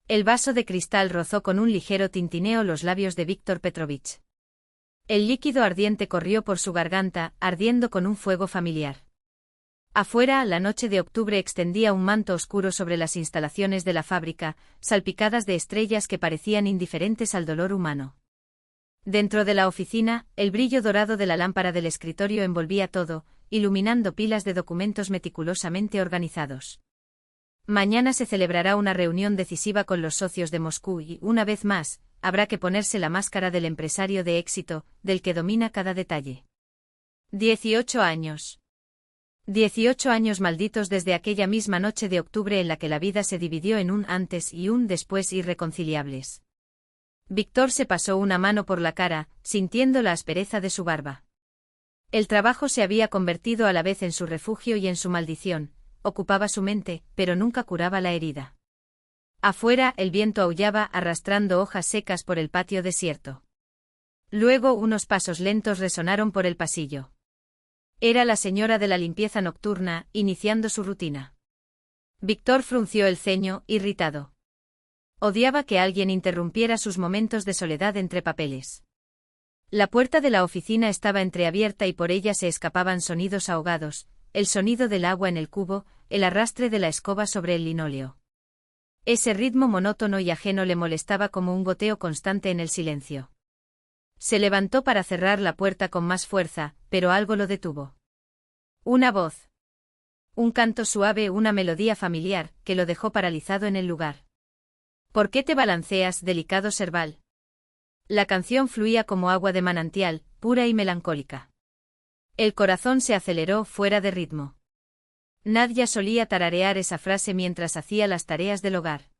El vaso de cristal rozó con un ligero tintineo los labios de Víctor Petrovich. El líquido ardiente corrió por su garganta, ardiendo con un fuego familiar. Afuera, la noche de octubre extendía un manto oscuro sobre las instalaciones de la fábrica, salpicadas de estrellas que parecían indiferentes al dolor humano. Dentro de la oficina, el brillo dorado de la lámpara del escritorio envolvía todo, iluminando pilas de documentos meticulosamente organizados. Mañana se celebrará una reunión decisiva con los socios de Moscú y, una vez más, habrá que ponerse la máscara del empresario de éxito, del que domina cada detalle. 18 años. 18 años malditos desde aquella misma noche de octubre en la que la vida se dividió en un antes y un después irreconciliables. Víctor se pasó una mano por la cara, sintiendo la aspereza de su barba. El trabajo se había convertido a la vez en su refugio y en su maldición, ocupaba su mente, pero nunca curaba la herida. Afuera, el viento aullaba arrastrando hojas secas por el patio desierto. Luego unos pasos lentos resonaron por el pasillo. Era la señora de la limpieza nocturna, iniciando su rutina. Víctor frunció el ceño, irritado. Odiaba que alguien interrumpiera sus momentos de soledad entre papeles. La puerta de la oficina estaba entreabierta y por ella se escapaban sonidos ahogados, el sonido del agua en el cubo, el arrastre de la escoba sobre el linóleo. Ese ritmo monótono y ajeno le molestaba como un goteo constante en el silencio. Se levantó para cerrar la puerta con más fuerza, pero algo lo detuvo. Una voz. Un canto suave, una melodía familiar, que lo dejó paralizado en el lugar. ¿Por qué te balanceas, delicado Serval? La canción fluía como agua de manantial, pura y melancólica. El corazón se aceleró fuera de ritmo. Nadia solía tararear esa frase mientras hacía las tareas del hogar.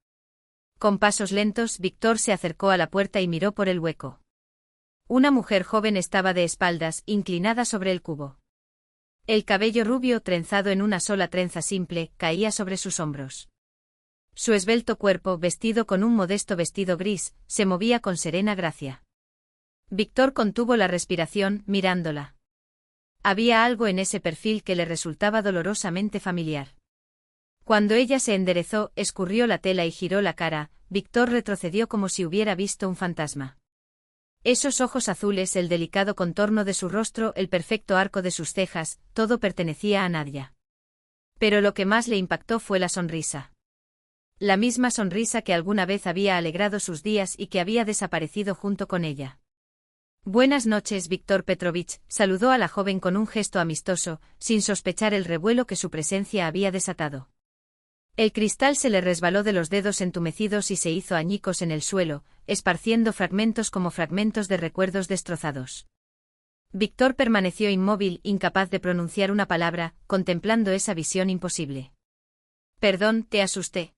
Con pasos lentos, Víctor se acercó a la puerta y miró por el hueco. Una mujer joven estaba de espaldas, inclinada sobre el cubo. El cabello rubio, trenzado en una sola trenza simple, caía sobre sus hombros. Su esbelto cuerpo, vestido con un modesto vestido gris, se movía con serena gracia. Víctor contuvo la respiración, mirándola. Había algo en ese perfil que le resultaba dolorosamente familiar. Cuando ella se enderezó, escurrió la tela y giró la cara, Víctor retrocedió como si hubiera visto un fantasma. Esos ojos azules, el delicado contorno de su rostro, el perfecto arco de sus cejas, todo pertenecía a Nadia. Pero lo que más le impactó fue la sonrisa. La misma sonrisa que alguna vez había alegrado sus días y que había desaparecido junto con ella. Buenas noches, Víctor Petrovich, saludó a la joven con un gesto amistoso, sin sospechar el revuelo que su presencia había desatado. El cristal se le resbaló de los dedos entumecidos y se hizo añicos en el suelo, esparciendo fragmentos como fragmentos de recuerdos destrozados. Víctor permaneció inmóvil, incapaz de pronunciar una palabra, contemplando esa visión imposible. «Perdón, ¿te asusté?»,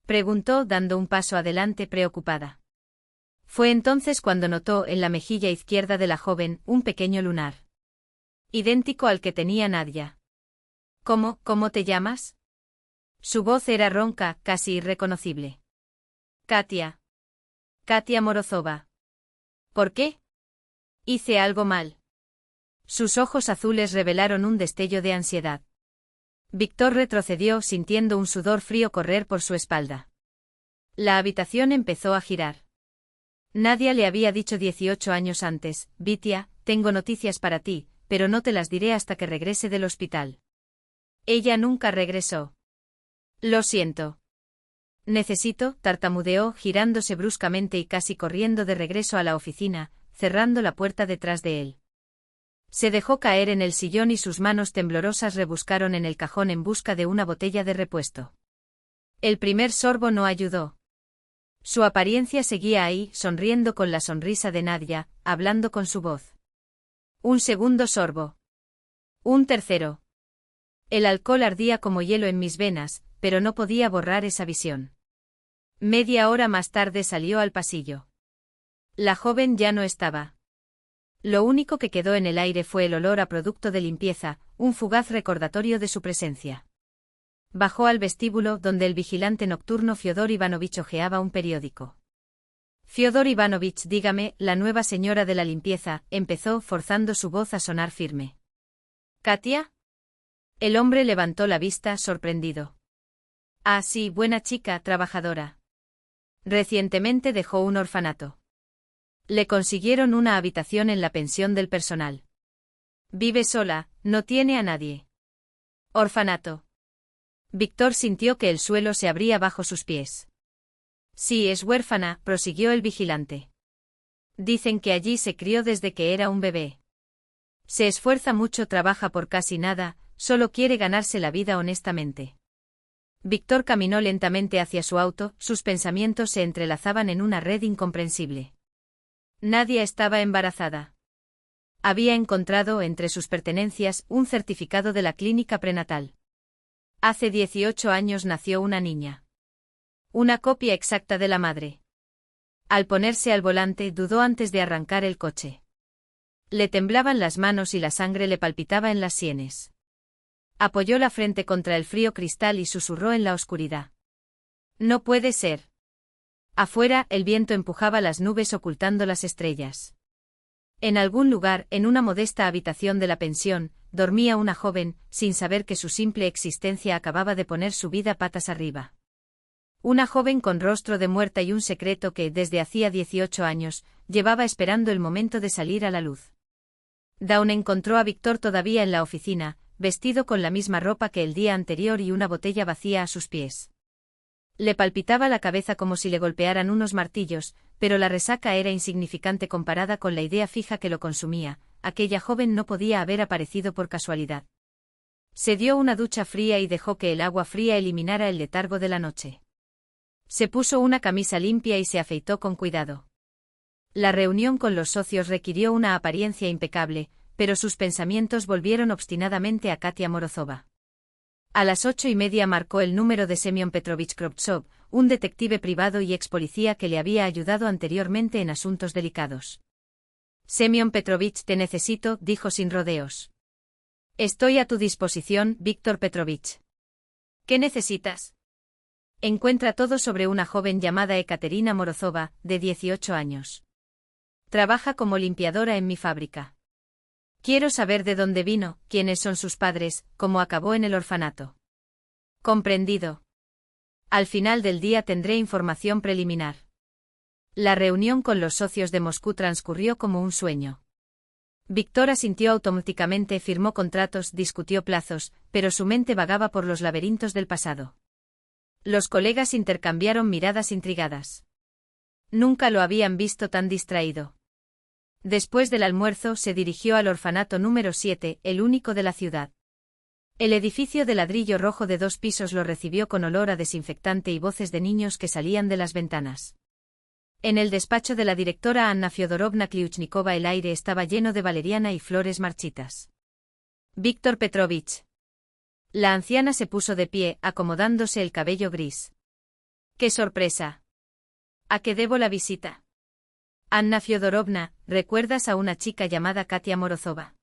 preguntó, dando un paso adelante preocupada. Fue entonces cuando notó en la mejilla izquierda de la joven un pequeño lunar. Idéntico al que tenía Nadia. ¿Cómo te llamas? Su voz era ronca, casi irreconocible. Katia. Katia Morozova. ¿Por qué? Hice algo mal. Sus ojos azules revelaron un destello de ansiedad. Víctor retrocedió sintiendo un sudor frío correr por su espalda. La habitación empezó a girar. Nadia le había dicho 18 años antes: «Vitia, tengo noticias para ti, pero no te las diré hasta que regrese del hospital». Ella nunca regresó. «Lo siento». Tartamudeó, girándose bruscamente y casi corriendo de regreso a la oficina, cerrando la puerta detrás de él. Se dejó caer en el sillón y sus manos temblorosas rebuscaron en el cajón en busca de una botella de repuesto. El primer sorbo no ayudó. Su apariencia seguía ahí, sonriendo con la sonrisa de Nadia, hablando con su voz. Un segundo sorbo. Un tercero. El alcohol ardía como hielo en mis venas, pero no podía borrar esa visión. Media hora más tarde salió al pasillo. La joven ya no estaba. Lo único que quedó en el aire fue el olor a producto de limpieza, un fugaz recordatorio de su presencia. Bajó al vestíbulo donde el vigilante nocturno Fyodor Ivanovich hojeaba un periódico. Fyodor Ivanovich, dígame, la nueva señora de la limpieza, empezó, forzando su voz a sonar firme. ¿Katia? El hombre levantó la vista, sorprendido. Ah, sí, buena chica, trabajadora. Recientemente dejó un orfanato. Le consiguieron una habitación en la pensión del personal. Vive sola, no tiene a nadie. Orfanato. Víctor sintió que el suelo se abría bajo sus pies. Sí, es huérfana, prosiguió el vigilante. Dicen que allí se crió desde que era un bebé. Se esfuerza mucho, trabaja por casi nada, solo quiere ganarse la vida honestamente. Víctor caminó lentamente hacia su auto, sus pensamientos se entrelazaban en una red incomprensible. Nadia estaba embarazada. Había encontrado entre sus pertenencias un certificado de la clínica prenatal. Hace 18 años nació una niña. Una copia exacta de la madre. Al ponerse al volante dudó antes de arrancar el coche. Le temblaban las manos y la sangre le palpitaba en las sienes. Apoyó la frente contra el frío cristal y susurró en la oscuridad. No puede ser. Afuera, el viento empujaba las nubes ocultando las estrellas. En algún lugar, en una modesta habitación de la pensión, dormía una joven, sin saber que su simple existencia acababa de poner su vida patas arriba. Una joven con rostro de muerta y un secreto que, desde hacía 18 años, llevaba esperando el momento de salir a la luz. Dawn encontró a Víctor todavía en la oficina, vestido con la misma ropa que el día anterior y una botella vacía a sus pies. Le palpitaba la cabeza como si le golpearan unos martillos, pero la resaca era insignificante comparada con la idea fija que lo consumía. Aquella joven no podía haber aparecido por casualidad. Se dio una ducha fría y dejó que el agua fría eliminara el letargo de la noche. Se puso una camisa limpia y se afeitó con cuidado. La reunión con los socios requirió una apariencia impecable, pero sus pensamientos volvieron obstinadamente a Katia Morozova. A las 8:30 marcó el número de Semyon Petrovich Kroptsov, un detective privado y ex policía que le había ayudado anteriormente en asuntos delicados. Semyon Petrovich, te necesito, dijo sin rodeos. Estoy a tu disposición, Víctor Petrovich. ¿Qué necesitas? Encuentra todo sobre una joven llamada Ekaterina Morozova, de 18 años. Trabaja como limpiadora en mi fábrica. Quiero saber de dónde vino, quiénes son sus padres, cómo acabó en el orfanato. Comprendido. Al final del día tendré información preliminar. La reunión con los socios de Moscú transcurrió como un sueño. Víctor asintió automáticamente, firmó contratos, discutió plazos, pero su mente vagaba por los laberintos del pasado. Los colegas intercambiaron miradas intrigadas. Nunca lo habían visto tan distraído. Después del almuerzo se dirigió al orfanato número 7, el único de la ciudad. El edificio de ladrillo rojo de 2 pisos lo recibió con olor a desinfectante y voces de niños que salían de las ventanas. En el despacho de la directora Anna Fyodorovna Kliuchnikova el aire estaba lleno de valeriana y flores marchitas. Víctor Petrovich. La anciana se puso de pie, acomodándose el cabello gris. ¡Qué sorpresa! ¿A qué debo la visita? Anna Fyodorovna, ¿recuerdas a una chica llamada Katia Morozova?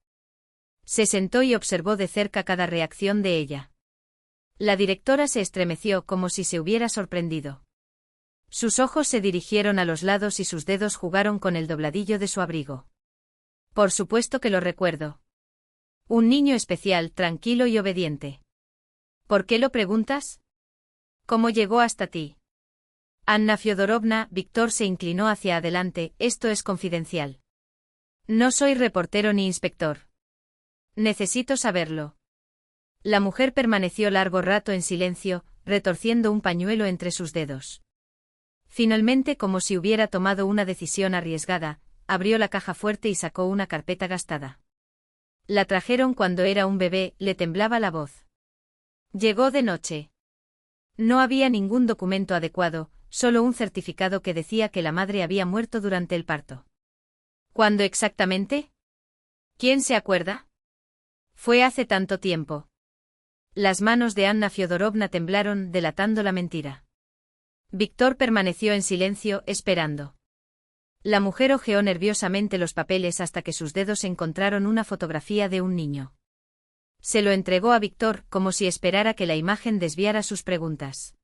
Se sentó y observó de cerca cada reacción de ella. La directora se estremeció como si se hubiera sorprendido. Sus ojos se dirigieron a los lados y sus dedos jugaron con el dobladillo de su abrigo. Por supuesto que lo recuerdo. Un niño especial, tranquilo y obediente. ¿Por qué lo preguntas? ¿Cómo llegó hasta ti? Anna Fyodorovna, Víctor se inclinó hacia adelante, esto es confidencial. No soy reportero ni inspector. Necesito saberlo. La mujer permaneció largo rato en silencio, retorciendo un pañuelo entre sus dedos. Finalmente, como si hubiera tomado una decisión arriesgada, abrió la caja fuerte y sacó una carpeta gastada. La trajeron cuando era un bebé, le temblaba la voz. Llegó de noche. No había ningún documento adecuado, solo un certificado que decía que la madre había muerto durante el parto. ¿Cuándo exactamente? ¿Quién se acuerda? Fue hace tanto tiempo. Las manos de Anna Fyodorovna temblaron, delatando la mentira. Víctor permaneció en silencio, esperando. La mujer hojeó nerviosamente los papeles hasta que sus dedos encontraron una fotografía de un niño. Se lo entregó a Víctor, como si esperara que la imagen desviara sus preguntas.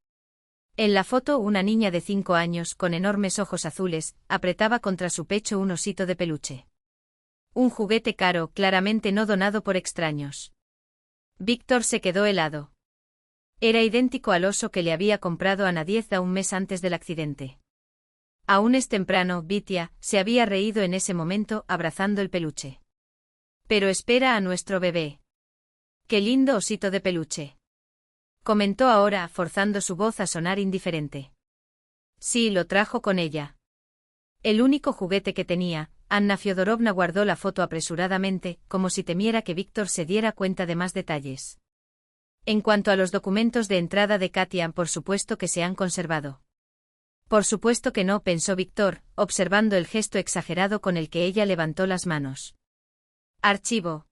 En la foto, una niña de 5 años, con enormes ojos azules, apretaba contra su pecho un osito de peluche. Un juguete caro, claramente no donado por extraños. Víctor se quedó helado. Era idéntico al oso que le había comprado a Nadiezhda un mes antes del accidente. Aún es temprano, Vitia, se había reído en ese momento, abrazando el peluche. Pero espera a nuestro bebé. ¡Qué lindo osito de peluche! Comentó ahora, forzando su voz a sonar indiferente. Sí, lo trajo con ella. El único juguete que tenía. Anna Fyodorovna guardó la foto apresuradamente, como si temiera que Víctor se diera cuenta de más detalles. En cuanto a los documentos de entrada de Katia, por supuesto que se han conservado. Por supuesto que no, pensó Víctor, observando el gesto exagerado con el que ella levantó las manos. Archivo.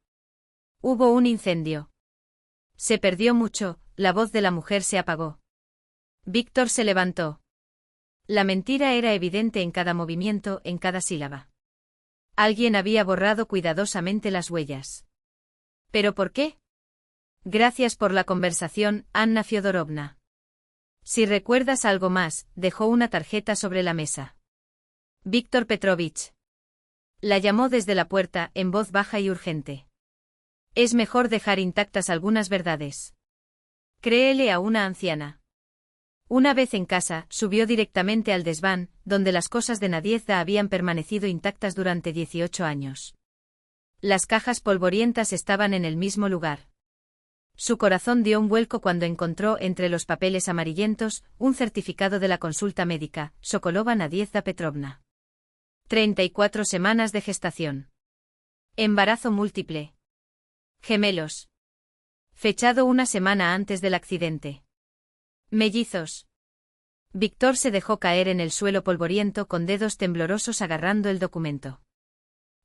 Hubo un incendio. Se perdió mucho, la voz de la mujer se apagó. Víctor se levantó. La mentira era evidente en cada movimiento, en cada sílaba. Alguien había borrado cuidadosamente las huellas. ¿Pero por qué? Gracias por la conversación, Anna Fyodorovna. Si recuerdas algo más, dejó una tarjeta sobre la mesa. Víctor Petrovich. La llamó desde la puerta, en voz baja y urgente. Es mejor dejar intactas algunas verdades. Créele a una anciana. Una vez en casa, subió directamente al desván, donde las cosas de Nadiezda habían permanecido intactas durante 18 años. Las cajas polvorientas estaban en el mismo lugar. Su corazón dio un vuelco cuando encontró entre los papeles amarillentos un certificado de la consulta médica, Sokolova Nadiezda Petrovna. 34 semanas de gestación. Embarazo múltiple. Gemelos. Fechado una semana antes del accidente. Mellizos. Víctor se dejó caer en el suelo polvoriento con dedos temblorosos agarrando el documento.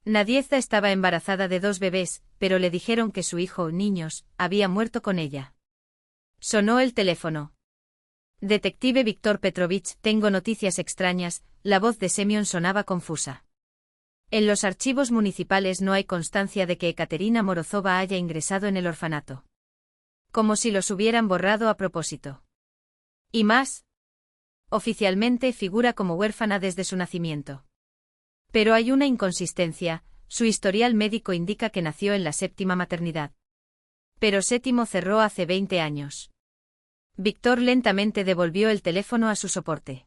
Nadiezda estaba embarazada de 2 bebés, pero le dijeron que su hijo, niños, había muerto con ella. Sonó el teléfono. Detective Víctor Petrovich, tengo noticias extrañas, la voz de Semyon sonaba confusa. En los archivos municipales no hay constancia de que Ekaterina Morozova haya ingresado en el orfanato. Como si los hubieran borrado a propósito. ¿Y más? Oficialmente figura como huérfana desde su nacimiento. Pero hay una inconsistencia, su historial médico indica que nació en la 7ª maternidad. Pero 7º cerró hace 20 años. Víctor lentamente devolvió el teléfono a su soporte.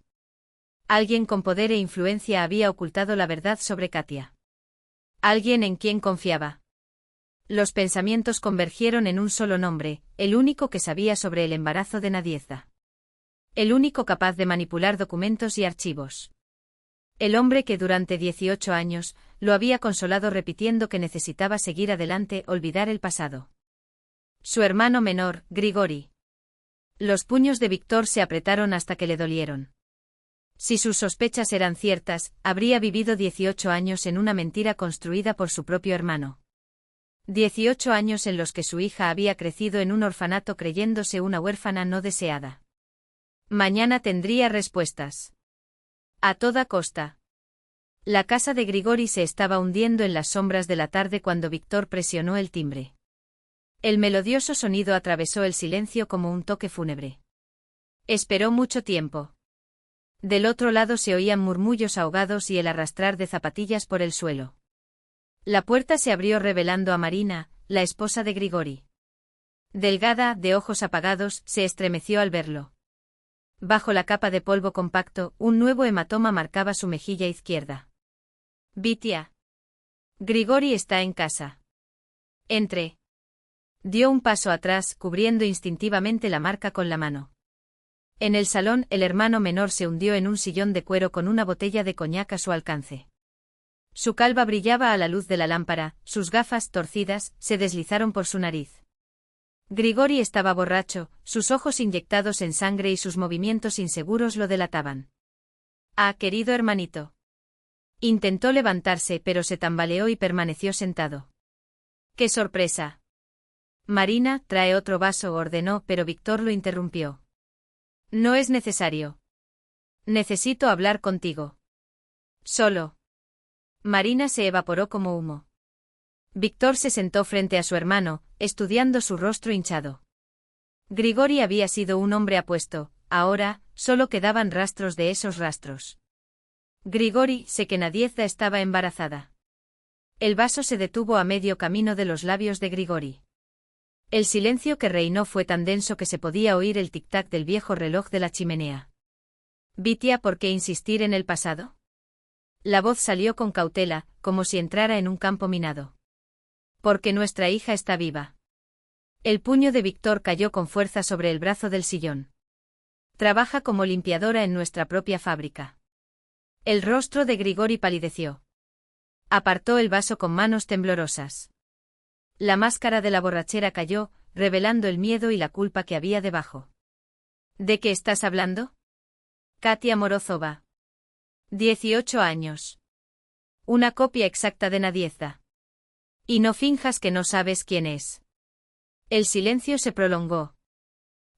Alguien con poder e influencia había ocultado la verdad sobre Katia. Alguien en quien confiaba. Los pensamientos convergieron en un solo nombre, el único que sabía sobre el embarazo de Nadiezda. El único capaz de manipular documentos y archivos. El hombre que durante 18 años lo había consolado repitiendo que necesitaba seguir adelante, olvidar el pasado. Su hermano menor, Grigori. Los puños de Víctor se apretaron hasta que le dolieron. Si sus sospechas eran ciertas, habría vivido 18 años en una mentira construida por su propio hermano. 18 años en los que su hija había crecido en un orfanato creyéndose una huérfana no deseada. Mañana tendría respuestas. A toda costa. La casa de Grigori se estaba hundiendo en las sombras de la tarde cuando Víctor presionó el timbre. El melodioso sonido atravesó el silencio como un toque fúnebre. Esperó mucho tiempo. Del otro lado se oían murmullos ahogados y el arrastrar de zapatillas por el suelo. La puerta se abrió revelando a Marina, la esposa de Grigori. Delgada, de ojos apagados, se estremeció al verlo. Bajo la capa de polvo compacto, un nuevo hematoma marcaba su mejilla izquierda. Vitia. Grigori está en casa. Entre. Dio un paso atrás, cubriendo instintivamente la marca con la mano. En el salón, el hermano menor se hundió en un sillón de cuero con una botella de coñac a su alcance. Su calva brillaba a la luz de la lámpara, sus gafas, torcidas, se deslizaron por su nariz. Grigori estaba borracho, sus ojos inyectados en sangre y sus movimientos inseguros lo delataban. Ah, querido hermanito. Intentó levantarse, pero se tambaleó y permaneció sentado. ¡Qué sorpresa! Marina, trae otro vaso, ordenó, pero Víctor lo interrumpió. No es necesario. Necesito hablar contigo. Solo. Marina se evaporó como humo. Víctor se sentó frente a su hermano, estudiando su rostro hinchado. Grigori había sido un hombre apuesto, ahora, solo quedaban rastros de esos rastros. Grigori, sé que Nadiezda estaba embarazada. El vaso se detuvo a medio camino de los labios de Grigori. El silencio que reinó fue tan denso que se podía oír el tic-tac del viejo reloj de la chimenea. Vitia, ¿por qué insistir en el pasado? La voz salió con cautela, como si entrara en un campo minado. Porque nuestra hija está viva. El puño de Víctor cayó con fuerza sobre el brazo del sillón. Trabaja como limpiadora en nuestra propia fábrica. El rostro de Grigori palideció. Apartó el vaso con manos temblorosas. La máscara de la borrachera cayó, revelando el miedo y la culpa que había debajo. ¿De qué estás hablando? Katia Morozova. 18 años. Una copia exacta de Nadiezda. Y no finjas que no sabes quién es. El silencio se prolongó.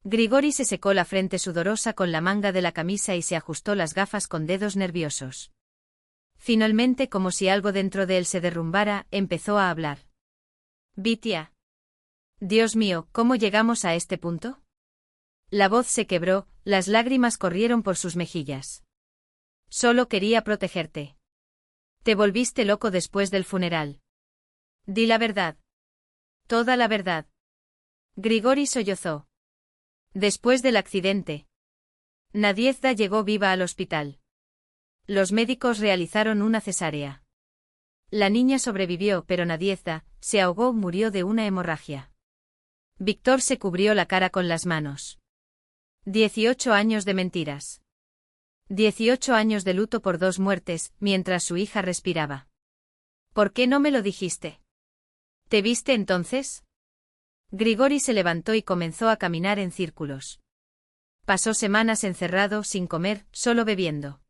Grigori se secó la frente sudorosa con la manga de la camisa y se ajustó las gafas con dedos nerviosos. Finalmente, como si algo dentro de él se derrumbara, empezó a hablar. Vitia. Dios mío, ¿cómo llegamos a este punto? La voz se quebró, las lágrimas corrieron por sus mejillas. Solo quería protegerte. Te volviste loco después del funeral. Di la verdad. Toda la verdad. Grigori sollozó. Después del accidente. Nadiezda llegó viva al hospital. Los médicos realizaron una cesárea. La niña sobrevivió, pero Nadiezda se ahogó, murió de una hemorragia. Víctor se cubrió la cara con las manos. 18 años de mentiras. 18 años de luto por dos muertes, mientras su hija respiraba. ¿Por qué no me lo dijiste? ¿Te viste entonces? Grigori se levantó y comenzó a caminar en círculos. Pasó semanas encerrado, sin comer, solo bebiendo.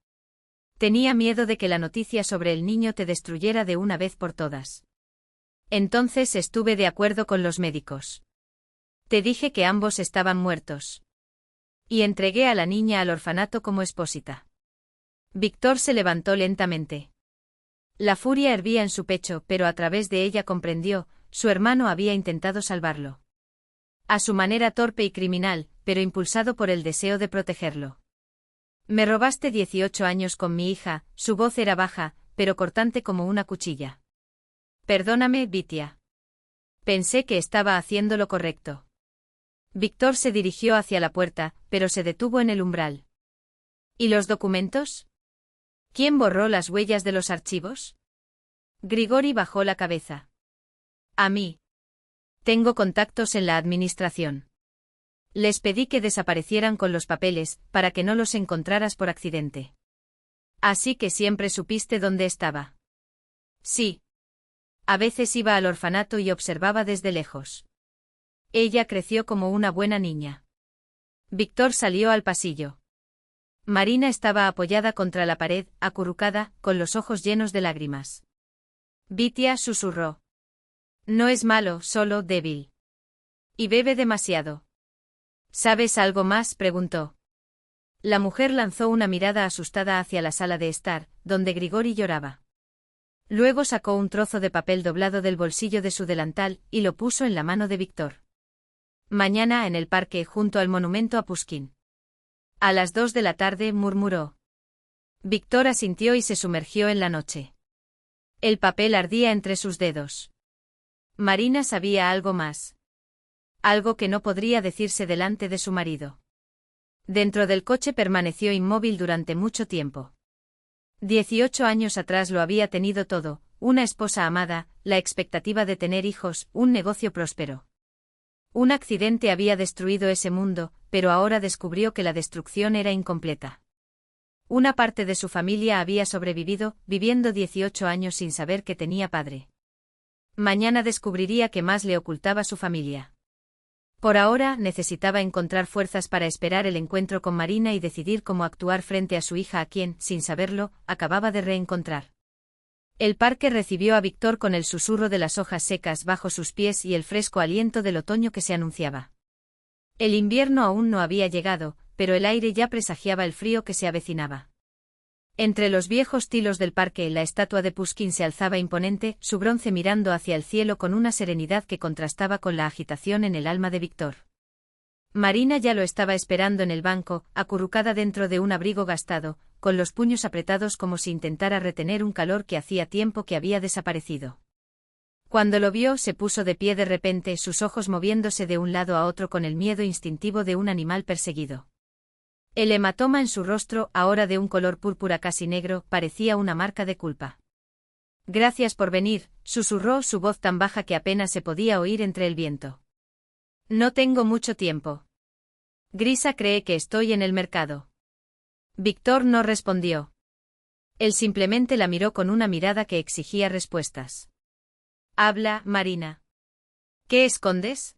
Tenía miedo de que la noticia sobre el niño te destruyera de una vez por todas. Entonces estuve de acuerdo con los médicos. Te dije que ambos estaban muertos. Y entregué a la niña al orfanato como expósita. Víctor se levantó lentamente. La furia hervía en su pecho, pero a través de ella comprendió, su hermano había intentado salvarlo. A su manera torpe y criminal, pero impulsado por el deseo de protegerlo. Me robaste 18 años con mi hija, su voz era baja, pero cortante como una cuchilla. Perdóname, Vitia. Pensé que estaba haciendo lo correcto. Víctor se dirigió hacia la puerta, pero se detuvo en el umbral. ¿Y los documentos? ¿Quién borró las huellas de los archivos? Grigori bajó la cabeza. A mí. Tengo contactos en la administración. Les pedí que desaparecieran con los papeles, para que no los encontraras por accidente. Así que siempre supiste dónde estaba. Sí. A veces iba al orfanato y observaba desde lejos. Ella creció como una buena niña. Víctor salió al pasillo. Marina estaba apoyada contra la pared, acurrucada, con los ojos llenos de lágrimas. Vitia susurró. No es malo, solo débil. Y bebe demasiado. ¿Sabes algo más?, preguntó. La mujer lanzó una mirada asustada hacia la sala de estar, donde Grigori lloraba. Luego sacó un trozo de papel doblado del bolsillo de su delantal y lo puso en la mano de Víctor. Mañana en el parque junto al monumento a Pushkin. A las 2 de la tarde, murmuró. Víctor asintió y se sumergió en la noche. El papel ardía entre sus dedos. Marina sabía algo más. Algo que no podría decirse delante de su marido. Dentro del coche permaneció inmóvil durante mucho tiempo. 18 años atrás lo había tenido todo, una esposa amada, la expectativa de tener hijos, un negocio próspero. Un accidente había destruido ese mundo, pero ahora descubrió que la destrucción era incompleta. Una parte de su familia había sobrevivido, viviendo 18 años sin saber que tenía padre. Mañana descubriría qué más le ocultaba su familia. Por ahora, necesitaba encontrar fuerzas para esperar el encuentro con Marina y decidir cómo actuar frente a su hija a quien, sin saberlo, acababa de reencontrar. El parque recibió a Víctor con el susurro de las hojas secas bajo sus pies y el fresco aliento del otoño que se anunciaba. El invierno aún no había llegado, pero el aire ya presagiaba el frío que se avecinaba. Entre los viejos tilos del parque la estatua de Pushkin se alzaba imponente, su bronce mirando hacia el cielo con una serenidad que contrastaba con la agitación en el alma de Víctor. Marina ya lo estaba esperando en el banco, acurrucada dentro de un abrigo gastado, con los puños apretados como si intentara retener un calor que hacía tiempo que había desaparecido. Cuando lo vio, se puso de pie de repente, sus ojos moviéndose de un lado a otro con el miedo instintivo de un animal perseguido. El hematoma en su rostro, ahora de un color púrpura casi negro, parecía una marca de culpa. Gracias por venir, susurró su voz tan baja que apenas se podía oír entre el viento. No tengo mucho tiempo. Grisa cree que estoy en el mercado. Víctor no respondió. Él simplemente la miró con una mirada que exigía respuestas. Habla, Marina. ¿Qué escondes?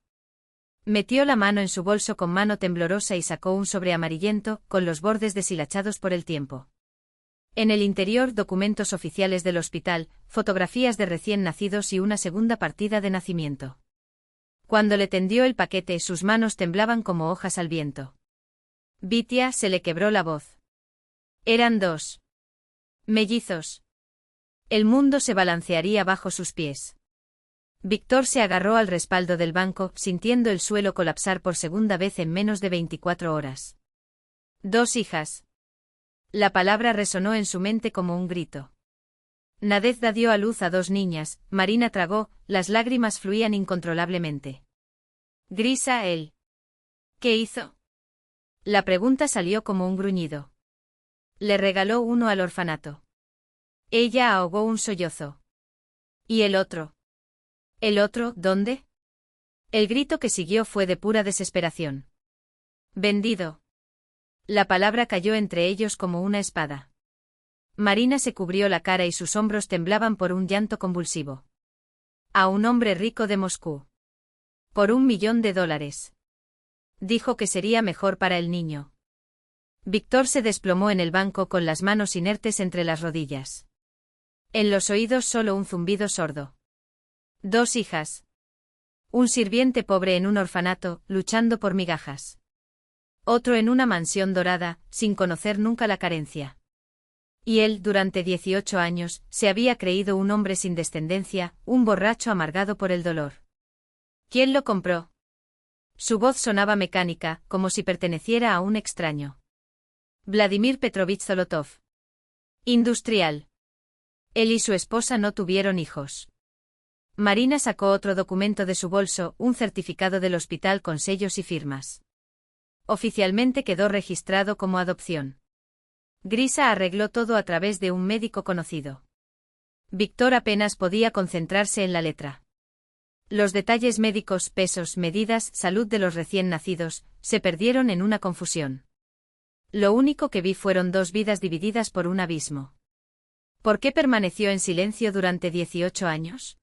Metió la mano en su bolso con mano temblorosa y sacó un sobre amarillento, con los bordes deshilachados por el tiempo. En el interior, documentos oficiales del hospital, fotografías de recién nacidos y una segunda partida de nacimiento. Cuando le tendió el paquete, sus manos temblaban como hojas al viento. Vitia se le quebró la voz. Eran 2 mellizos. El mundo se balancearía bajo sus pies. Víctor se agarró al respaldo del banco, sintiendo el suelo colapsar por segunda vez en menos de 24 horas. 2 hijas. La palabra resonó en su mente como un grito. Nadezhda dio a luz a 2 niñas, Marina tragó, las lágrimas fluían incontrolablemente. Grisa, él. ¿Qué hizo? La pregunta salió como un gruñido. Le regaló uno al orfanato. Ella ahogó un sollozo. ¿Y el otro? ¿El otro, dónde? El grito que siguió fue de pura desesperación. Vendido. La palabra cayó entre ellos como una espada. Marina se cubrió la cara y sus hombros temblaban por un llanto convulsivo. A un hombre rico de Moscú. Por $1.000.000. Dijo que sería mejor para el niño. Víctor se desplomó en el banco con las manos inertes entre las rodillas. En los oídos solo un zumbido sordo. 2 hijas. Un sirviente pobre en un orfanato, luchando por migajas. Otro en una mansión dorada, sin conocer nunca la carencia. Y él, durante 18 años, se había creído un hombre sin descendencia, un borracho amargado por el dolor. ¿Quién lo compró? Su voz sonaba mecánica, como si perteneciera a un extraño. Vladimir Petrovich Zolotov. Industrial. Él y su esposa no tuvieron hijos. Marina sacó otro documento de su bolso, un certificado del hospital con sellos y firmas. Oficialmente quedó registrado como adopción. Grisa arregló todo a través de un médico conocido. Víctor apenas podía concentrarse en la letra. Los detalles médicos, pesos, medidas, salud de los recién nacidos, se perdieron en una confusión. Lo único que vi fueron 2 vidas divididas por un abismo. ¿Por qué permaneció en silencio durante 18 años?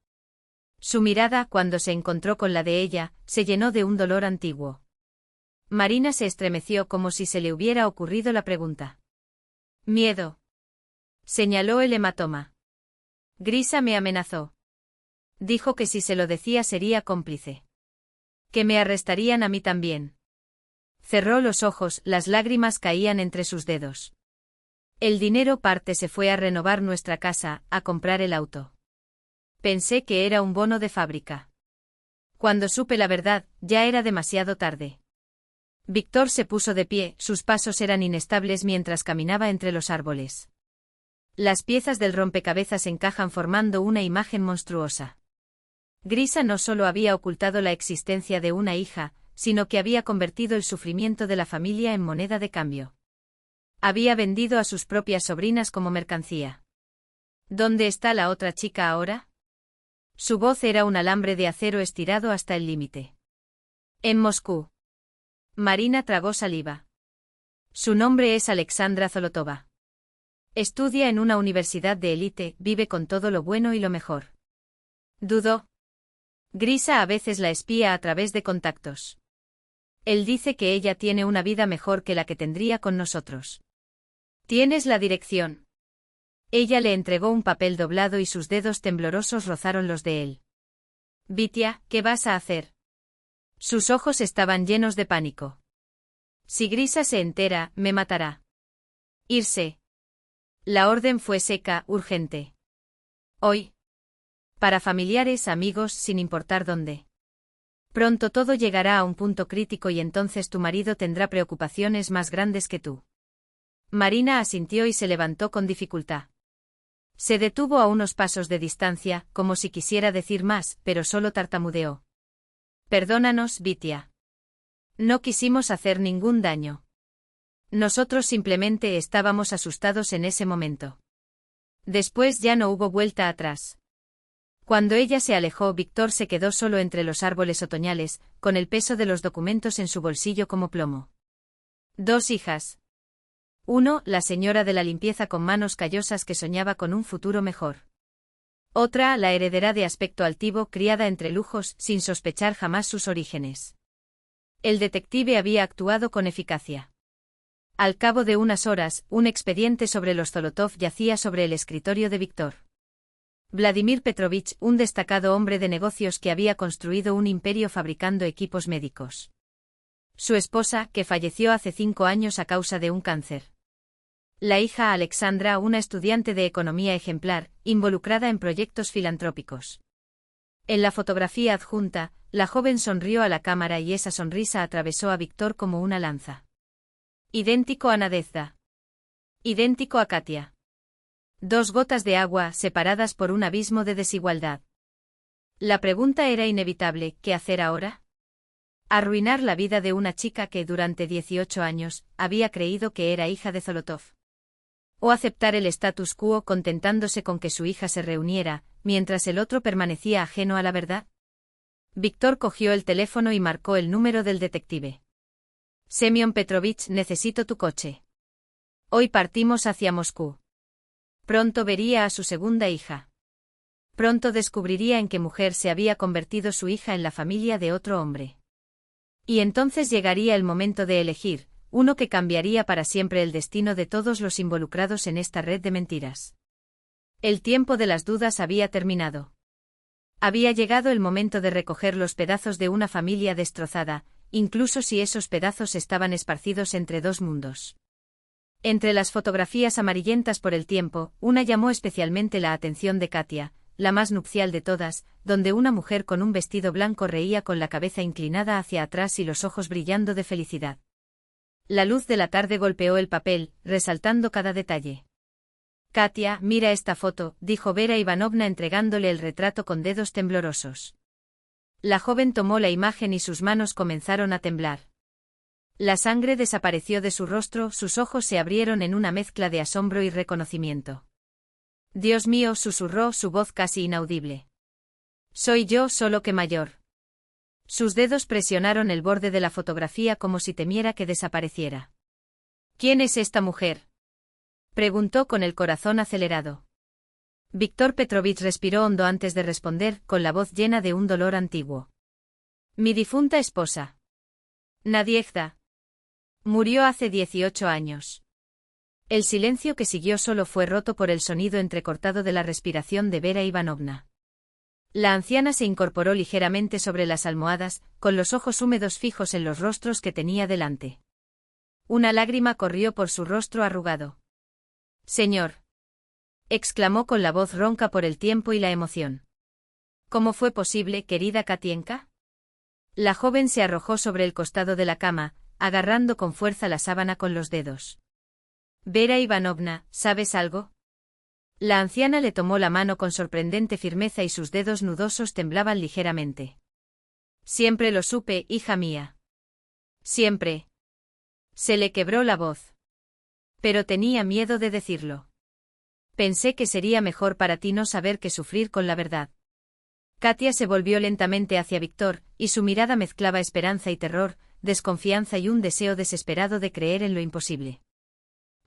Su mirada, cuando se encontró con la de ella, se llenó de un dolor antiguo. Marina se estremeció como si se le hubiera ocurrido la pregunta. Miedo. Señaló el hematoma. Grisa me amenazó. Dijo que si se lo decía sería cómplice. Que me arrestarían a mí también. Cerró los ojos, las lágrimas caían entre sus dedos. El dinero parte se fue a renovar nuestra casa, a comprar el auto. Pensé que era un bono de fábrica. Cuando supe la verdad, ya era demasiado tarde. Víctor se puso de pie, sus pasos eran inestables mientras caminaba entre los árboles. Las piezas del rompecabezas encajan formando una imagen monstruosa. Grisa no solo había ocultado la existencia de una hija, sino que había convertido el sufrimiento de la familia en moneda de cambio. Había vendido a sus propias sobrinas como mercancía. ¿Dónde está la otra chica ahora? Su voz era un alambre de acero estirado hasta el límite. En Moscú. Marina tragó saliva. Su nombre es Alexandra Zolotova. Estudia en una universidad de élite, vive con todo lo bueno y lo mejor. Dudó. Grisa a veces la espía a través de contactos. Él dice que ella tiene una vida mejor que la que tendría con nosotros. ¿Tienes la dirección? Ella le entregó un papel doblado y sus dedos temblorosos rozaron los de él. Vitia, ¿qué vas a hacer? Sus ojos estaban llenos de pánico. Si Grisa se entera, me matará. Irse. La orden fue seca, urgente. Hoy. Para familiares, amigos, sin importar dónde. Pronto todo llegará a un punto crítico y entonces tu marido tendrá preocupaciones más grandes que tú. Marina asintió y se levantó con dificultad. Se detuvo a unos pasos de distancia, como si quisiera decir más, pero solo tartamudeó. Perdónanos, Vitia. No quisimos hacer ningún daño. Nosotros simplemente estábamos asustados en ese momento. Después ya no hubo vuelta atrás. Cuando ella se alejó, Víctor se quedó solo entre los árboles otoñales, con el peso de los documentos en su bolsillo como plomo. 2 hijas. 1, la señora de la limpieza con manos callosas que soñaba con un futuro mejor. Otra, la heredera de aspecto altivo, criada entre lujos, sin sospechar jamás sus orígenes. El detective había actuado con eficacia. Al cabo de unas horas, un expediente sobre los Zolotov yacía sobre el escritorio de Víctor. Vladimir Petrovich, un destacado hombre de negocios que había construido un imperio fabricando equipos médicos. Su esposa, que falleció hace 5 años a causa de un cáncer. La hija Alexandra, una estudiante de economía ejemplar, involucrada en proyectos filantrópicos. En la fotografía adjunta, la joven sonrió a la cámara y esa sonrisa atravesó a Víctor como una lanza. Idéntico a Nadezhda. Idéntico a Katia. 2 gotas de agua separadas por un abismo de desigualdad. La pregunta era inevitable: ¿qué hacer ahora? Arruinar la vida de una chica que durante 18 años había creído que era hija de Zolotov. O aceptar el status quo contentándose con que su hija se reuniera, mientras el otro permanecía ajeno a la verdad. Víctor cogió el teléfono y marcó el número del detective. Semyon Petrovich, necesito tu coche. Hoy partimos hacia Moscú. Pronto vería a su segunda hija. Pronto descubriría en qué mujer se había convertido su hija en la familia de otro hombre. Y entonces llegaría el momento de elegir, uno que cambiaría para siempre el destino de todos los involucrados en esta red de mentiras. El tiempo de las dudas había terminado. Había llegado el momento de recoger los pedazos de una familia destrozada, incluso si esos pedazos estaban esparcidos entre 2 mundos. Entre las fotografías amarillentas por el tiempo, una llamó especialmente la atención de Katia, la más nupcial de todas, donde una mujer con un vestido blanco reía con la cabeza inclinada hacia atrás y los ojos brillando de felicidad. La luz de la tarde golpeó el papel, resaltando cada detalle. Katia, mira esta foto, dijo Vera Ivanovna entregándole el retrato con dedos temblorosos. La joven tomó la imagen y sus manos comenzaron a temblar. La sangre desapareció de su rostro, sus ojos se abrieron en una mezcla de asombro y reconocimiento. Dios mío, susurró, su voz casi inaudible. Soy yo, solo que mayor. Sus dedos presionaron el borde de la fotografía como si temiera que desapareciera. ¿Quién es esta mujer?, preguntó con el corazón acelerado. Víctor Petrovich respiró hondo antes de responder, con la voz llena de un dolor antiguo. Mi difunta esposa. Nadezhda. Murió hace 18 años. El silencio que siguió solo fue roto por el sonido entrecortado de la respiración de Vera Ivanovna. La anciana se incorporó ligeramente sobre las almohadas, con los ojos húmedos fijos en los rostros que tenía delante. Una lágrima corrió por su rostro arrugado. Señor, exclamó con la voz ronca por el tiempo y la emoción. ¿Cómo fue posible, querida Katienka? La joven se arrojó sobre el costado de la cama, agarrando con fuerza la sábana con los dedos. Vera Ivanovna, ¿sabes algo? La anciana le tomó la mano con sorprendente firmeza y sus dedos nudosos temblaban ligeramente. Siempre lo supe, hija mía. Siempre. Se le quebró la voz. Pero tenía miedo de decirlo. Pensé que sería mejor para ti no saber que sufrir con la verdad. Katia se volvió lentamente hacia Víctor, y su mirada mezclaba esperanza y terror, desconfianza y un deseo desesperado de creer en lo imposible.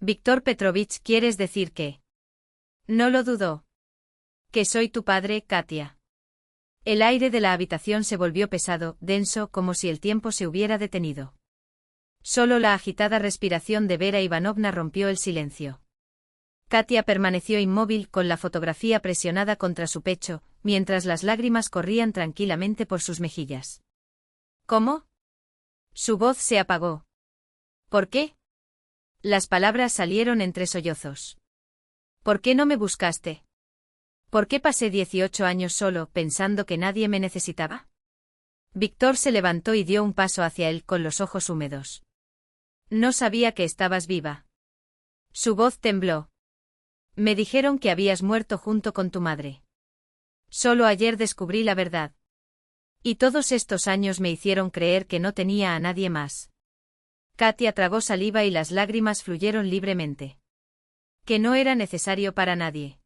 Víctor Petrovich, ¿quieres decir que? No lo dudó. Que soy tu padre, Katia. El aire de la habitación se volvió pesado, denso, como si el tiempo se hubiera detenido. Solo la agitada respiración de Vera Ivanovna rompió el silencio. Katia permaneció inmóvil con la fotografía presionada contra su pecho, mientras las lágrimas corrían tranquilamente por sus mejillas. ¿Cómo? Su voz se apagó. ¿Por qué? Las palabras salieron entre sollozos. ¿Por qué no me buscaste? ¿Por qué pasé 18 años solo, pensando que nadie me necesitaba? Víctor se levantó y dio un paso hacia él con los ojos húmedos. No sabía que estabas viva. Su voz tembló. Me dijeron que habías muerto junto con tu madre. Solo ayer descubrí la verdad. Y todos estos años me hicieron creer que no tenía a nadie más. Katia tragó saliva y las lágrimas fluyeron libremente. Que no era necesario para nadie.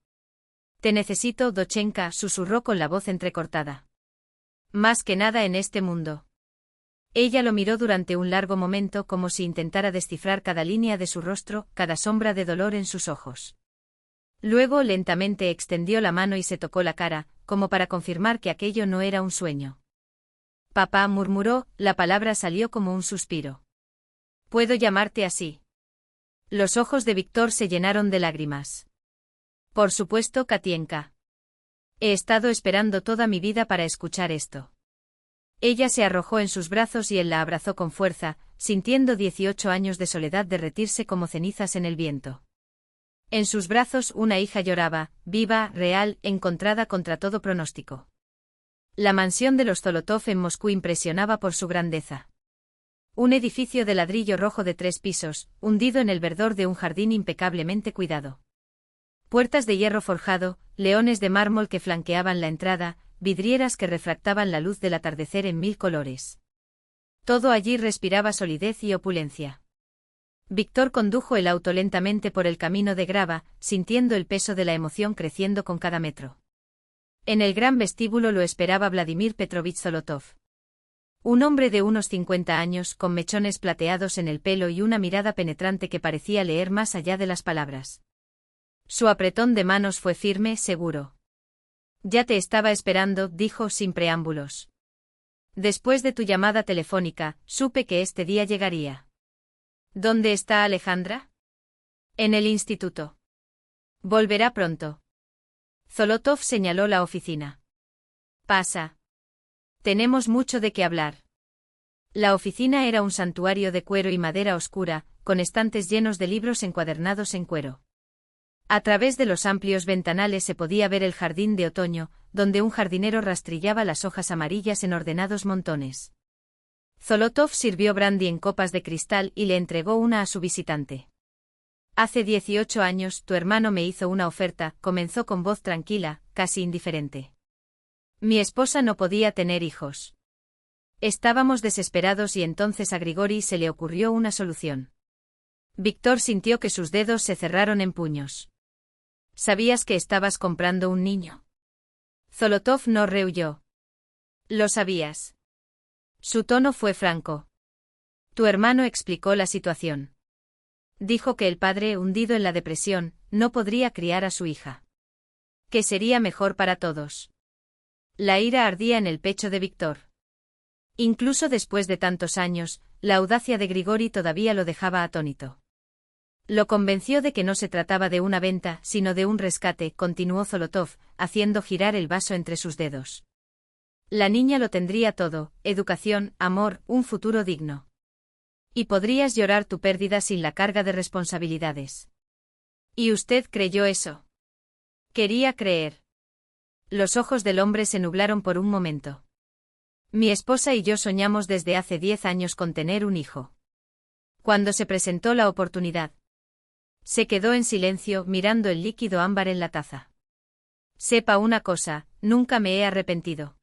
Te necesito, Dochenka, susurró con la voz entrecortada. Más que nada en este mundo. Ella lo miró durante un largo momento como si intentara descifrar cada línea de su rostro, cada sombra de dolor en sus ojos. Luego lentamente extendió la mano y se tocó la cara, como para confirmar que aquello no era un sueño. Papá, murmuró, la palabra salió como un suspiro. ¿Puedo llamarte así? Los ojos de Víctor se llenaron de lágrimas. Por supuesto, Katienka. He estado esperando toda mi vida para escuchar esto. Ella se arrojó en sus brazos y él la abrazó con fuerza, sintiendo 18 años de soledad derretirse como cenizas en el viento. En sus brazos una hija lloraba, viva, real, encontrada contra todo pronóstico. La mansión de los Zolotov en Moscú impresionaba por su grandeza. Un edificio de ladrillo rojo de 3 pisos, hundido en el verdor de un jardín impecablemente cuidado. Puertas de hierro forjado, leones de mármol que flanqueaban la entrada, vidrieras que refractaban la luz del atardecer en 1000 colores. Todo allí respiraba solidez y opulencia. Víctor condujo el auto lentamente por el camino de grava, sintiendo el peso de la emoción creciendo con cada metro. En el gran vestíbulo lo esperaba Vladimir Petrovich Zolotov. Un hombre de unos 50 años, con mechones plateados en el pelo y una mirada penetrante que parecía leer más allá de las palabras. Su apretón de manos fue firme, seguro. Ya te estaba esperando, dijo sin preámbulos. Después de tu llamada telefónica, supe que este día llegaría. ¿Dónde está Alejandra? En el instituto. Volverá pronto. Zolotov señaló la oficina. Pasa. Tenemos mucho de qué hablar. La oficina era un santuario de cuero y madera oscura, con estantes llenos de libros encuadernados en cuero. A través de los amplios ventanales se podía ver el jardín de otoño, donde un jardinero rastrillaba las hojas amarillas en ordenados montones. Zolotov sirvió brandy en copas de cristal y le entregó una a su visitante. Hace 18 años tu hermano me hizo una oferta, comenzó con voz tranquila, casi indiferente. Mi esposa no podía tener hijos. Estábamos desesperados y entonces a Grigori se le ocurrió una solución. Víctor sintió que sus dedos se cerraron en puños. ¿Sabías que estabas comprando un niño? Zolotov no rehuyó. ¿Lo sabías? Su tono fue franco. Tu hermano explicó la situación. Dijo que el padre, hundido en la depresión, no podría criar a su hija. Que sería mejor para todos. La ira ardía en el pecho de Víctor. Incluso después de tantos años, la audacia de Grigori todavía lo dejaba atónito. Lo convenció de que no se trataba de una venta, sino de un rescate, continuó Zolotov, haciendo girar el vaso entre sus dedos. La niña lo tendría todo, educación, amor, un futuro digno. Y podrías llorar tu pérdida sin la carga de responsabilidades. ¿Y usted creyó eso? Quería creer. Los ojos del hombre se nublaron por un momento. Mi esposa y yo soñamos desde hace 10 años con tener un hijo. Cuando se presentó la oportunidad. Se quedó en silencio, mirando el líquido ámbar en la taza. Sepa una cosa, nunca me he arrepentido.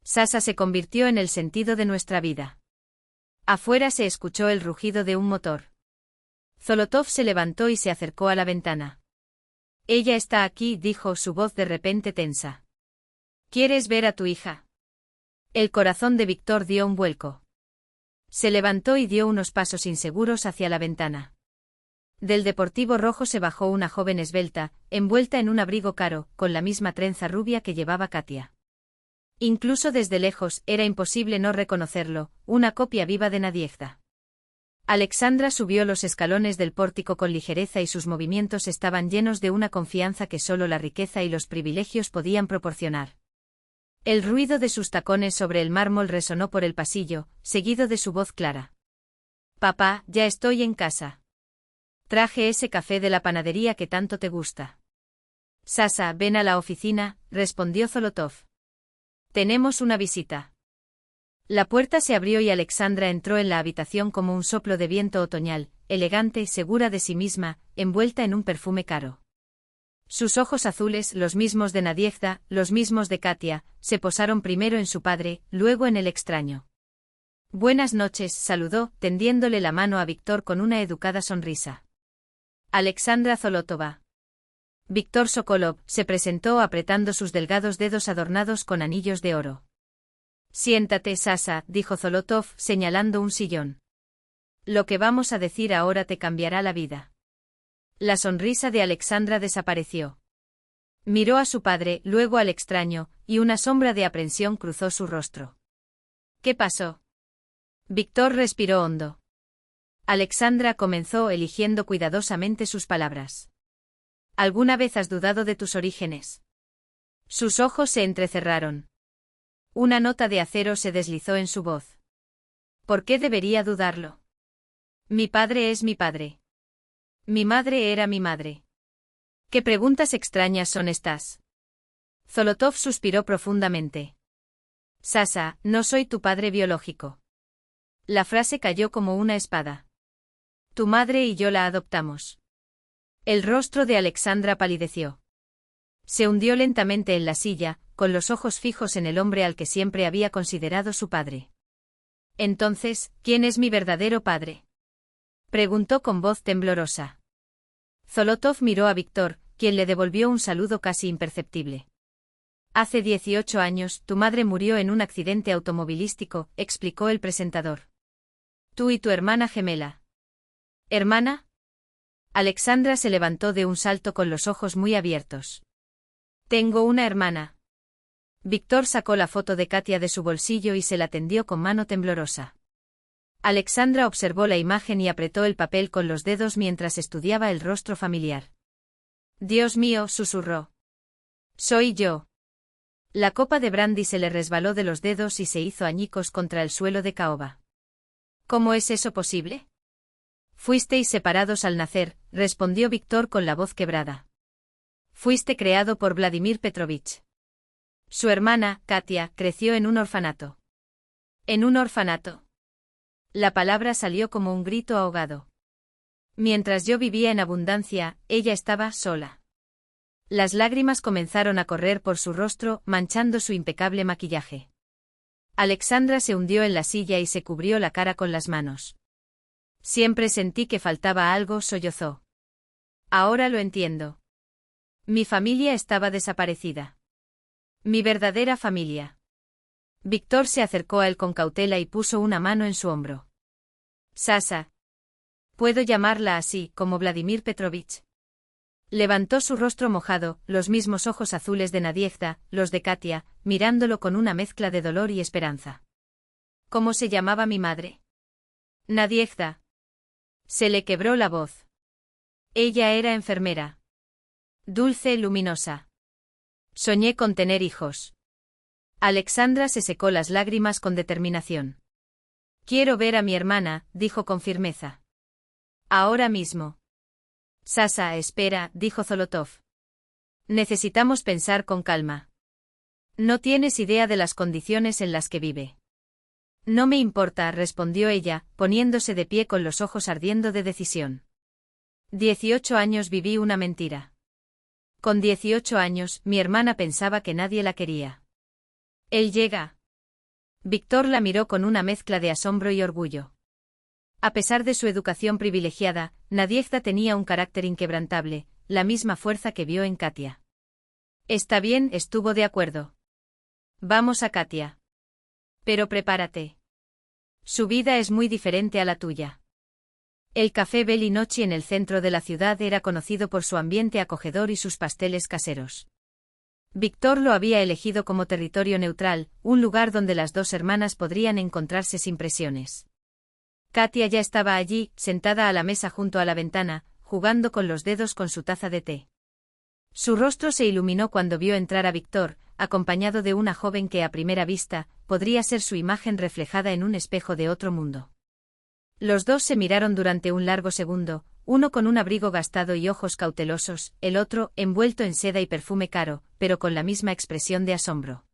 Sasa se convirtió en el sentido de nuestra vida. Afuera se escuchó el rugido de un motor. Zolotov se levantó y se acercó a la ventana. Ella está aquí, dijo, su voz de repente tensa. ¿Quieres ver a tu hija? El corazón de Víctor dio un vuelco. Se levantó y dio unos pasos inseguros hacia la ventana. Del deportivo rojo se bajó una joven esbelta, envuelta en un abrigo caro, con la misma trenza rubia que llevaba Katia. Incluso desde lejos, era imposible no reconocerlo, una copia viva de Nadiezhda. Alexandra subió los escalones del pórtico con ligereza y sus movimientos estaban llenos de una confianza que solo la riqueza y los privilegios podían proporcionar. El ruido de sus tacones sobre el mármol resonó por el pasillo, seguido de su voz clara. Papá, ya estoy en casa. Traje ese café de la panadería que tanto te gusta. Sasa, ven a la oficina, respondió Zolotov. Tenemos una visita. La puerta se abrió y Alexandra entró en la habitación como un soplo de viento otoñal, elegante, segura de sí misma, envuelta en un perfume caro. Sus ojos azules, los mismos de Nadiezhda, los mismos de Katia, se posaron primero en su padre, luego en el extraño. Buenas noches, saludó, tendiéndole la mano a Víctor con una educada sonrisa. Alexandra Zolotova. Víctor Sokolov se presentó apretando sus delgados dedos adornados con anillos de oro. Siéntate, Sasa, dijo Zolotov, señalando un sillón. Lo que vamos a decir ahora te cambiará la vida. La sonrisa de Alexandra desapareció. Miró a su padre, luego al extraño, y una sombra de aprensión cruzó su rostro. ¿Qué pasó? Víctor respiró hondo. Alexandra comenzó eligiendo cuidadosamente sus palabras. ¿Alguna vez has dudado de tus orígenes? Sus ojos se entrecerraron. Una nota de acero se deslizó en su voz. ¿Por qué debería dudarlo? Mi padre es mi padre. Mi madre era mi madre. ¿Qué preguntas extrañas son estas? Zolotov suspiró profundamente. Sasa, no soy tu padre biológico. La frase cayó como una espada. Tu madre y yo la adoptamos. El rostro de Alexandra palideció. Se hundió lentamente en la silla, con los ojos fijos en el hombre al que siempre había considerado su padre. Entonces, ¿quién es mi verdadero padre? Preguntó con voz temblorosa. Zolotov miró a Víctor, quien le devolvió un saludo casi imperceptible. Hace 18 años, tu madre murió en un accidente automovilístico, explicó el presentador. Tú y tu hermana gemela. ¿Hermana? Alexandra se levantó de un salto con los ojos muy abiertos. Tengo una hermana. Víctor sacó la foto de Katia de su bolsillo y se la tendió con mano temblorosa. Alexandra observó la imagen y apretó el papel con los dedos mientras estudiaba el rostro familiar. Dios mío, susurró. Soy yo. La copa de brandy se le resbaló de los dedos y se hizo añicos contra el suelo de caoba. ¿Cómo es eso posible? Fuisteis separados al nacer, respondió Víctor con la voz quebrada. Fuiste creado por Vladimir Petrovich. Su hermana, Katia, creció en un orfanato. ¿En un orfanato? La palabra salió como un grito ahogado. Mientras yo vivía en abundancia, ella estaba sola. Las lágrimas comenzaron a correr por su rostro, manchando su impecable maquillaje. Alexandra se hundió en la silla y se cubrió la cara con las manos. Siempre sentí que faltaba algo, sollozó. Ahora lo entiendo. Mi familia estaba desaparecida. Mi verdadera familia. Víctor se acercó a él con cautela y puso una mano en su hombro. Sasa. ¿Puedo llamarla así, como Vladimir Petrovich? Levantó su rostro mojado, los mismos ojos azules de Nadiezhda, los de Katia, mirándolo con una mezcla de dolor y esperanza. ¿Cómo se llamaba mi madre? Nadiezhda. Se le quebró la voz. Ella era enfermera. Dulce, luminosa. Soñé con tener hijos. Alexandra se secó las lágrimas con determinación. Quiero ver a mi hermana, dijo con firmeza. Ahora mismo. Sasa, espera, dijo Zolotov. Necesitamos pensar con calma. No tienes idea de las condiciones en las que vive. No me importa, respondió ella, poniéndose de pie con los ojos ardiendo de decisión. 18 años viví una mentira. Con 18 años, mi hermana pensaba que nadie la quería. Él llega. Víctor la miró con una mezcla de asombro y orgullo. A pesar de su educación privilegiada, Nadiezhda tenía un carácter inquebrantable, la misma fuerza que vio en Katia. Está bien, estuvo de acuerdo. Vamos a Katia. Pero prepárate. Su vida es muy diferente a la tuya. El café Belinochi en el centro de la ciudad era conocido por su ambiente acogedor y sus pasteles caseros. Víctor lo había elegido como territorio neutral, un lugar donde las dos hermanas podrían encontrarse sin presiones. Katia ya estaba allí, sentada a la mesa junto a la ventana, jugando con los dedos con su taza de té. Su rostro se iluminó cuando vio entrar a Víctor, acompañado de una joven que a primera vista, podría ser su imagen reflejada en un espejo de otro mundo. Los dos se miraron durante un largo segundo, uno con un abrigo gastado y ojos cautelosos, el otro, envuelto en seda y perfume caro, pero con la misma expresión de asombro.